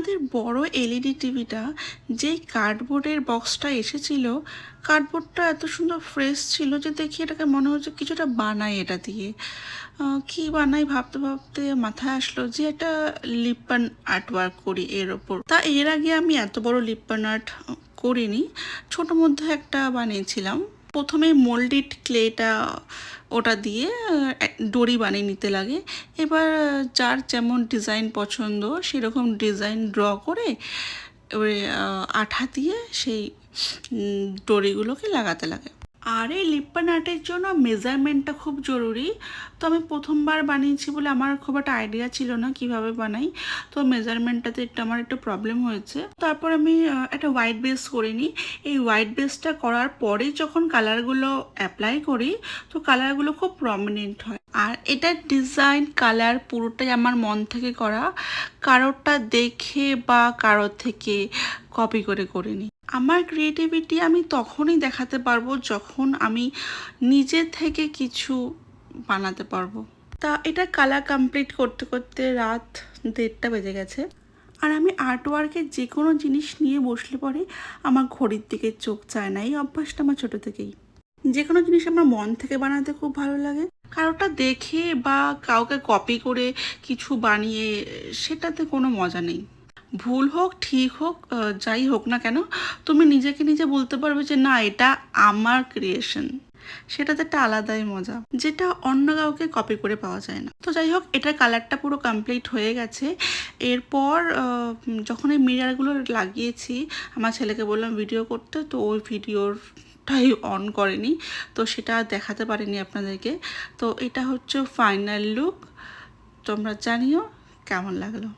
আমাদের বড় এলইডি টিভিটা যেই কার্ডবোর্ডের বক্সটা এসেছিল, কার্ডবোর্ডটা এত সুন্দর ফ্রেশ ছিল যে দেখি এটাকে মনে হচ্ছে কিছুটা বানাই এটা দিয়ে। কি বানাই ভাবতে ভাবতে মাথায় আসলো যে একটা লিপ্পান আর্ট ওয়ার্ক করি এর ওপর। তা এর আগে আমি এত বড় লিপ্পান আর্ট করিনি, ছোটো মধ্যে একটা বানিয়েছিলাম। প্রথমে মোল্ডেড ক্লেটা ওটা দিয়ে ডোরি বানিয়ে নিতে লাগে। এবার যার যেমন ডিজাইন পছন্দ সেরকম ডিজাইন ড্র করে এবারে আঠা দিয়ে সেই ডোরিগুলোকে লাগাতে লাগে। আর এই লিপ্পান আর্টের জন্য মেজারমেন্টটা খুব জরুরি। তো আমি প্রথমবার বানিয়েছি বলে আমার খুব একটা আইডিয়া ছিল না কিভাবে বানাই, তো মেজারমেন্টটাতে আমার একটু প্রবলেম হয়েছে। তারপর আমি একটা হোয়াইট বেস করে নিই। এই হোয়াইট বেসটা করার পরে যখন কালারগুলো অ্যাপ্লাই করি তো কালারগুলো খুব প্রমিনেন্ট হয়। আর এটার ডিজাইন কালার পুরোটাই আমার মন থেকে করা, কারোরটা দেখে বা কারোর থেকে কপি করে নিই। আমার ক্রিয়েটিভিটি আমি তখনই দেখাতে পারবো যখন আমি নিজে থেকে কিছু বানাতে পারবো। তা এটা কালার কমপ্লিট করতে করতে রাত 1:30 বেজে গেছে। আর আমি আর্ট ওয়ার্কের যে কোনো জিনিস নিয়ে বসলে পরে আমার ঘড়ির দিকে চোখ চায় না। এই অভ্যাসটা আমার ছোটো থেকেই। যে কোনো জিনিস আমার মন থেকে বানাতে খুব ভালো লাগে। কারোটা দেখে বা কাউকে কপি করে কিছু বানিয়ে সেটাতে কোনো মজা নেই। ভুল হোক ঠিক হোক যাই হোক না কেন, তুমি নিজেকে নিজে বলতে পারবে যে না এটা আমার ক্রিয়েশন, সেটাতে একটা আলাদাই মজা, যেটা অন্য কাউকে কপি করে পাওয়া যায় না। তো যাই হোক, এটার কালারটা পুরো কমপ্লিট হয়ে গেছে। এরপর যখন এই মিররগুলো লাগিয়েছি, আমার ছেলেকে বললাম ভিডিও করতে, তো ওই ভিডিওটাই অন করেনি, তো সেটা দেখাতে পারিনি আপনাদেরকে। তো এটা হচ্ছে ফাইনাল লুক, তোমরা জানিও কেমন লাগলো।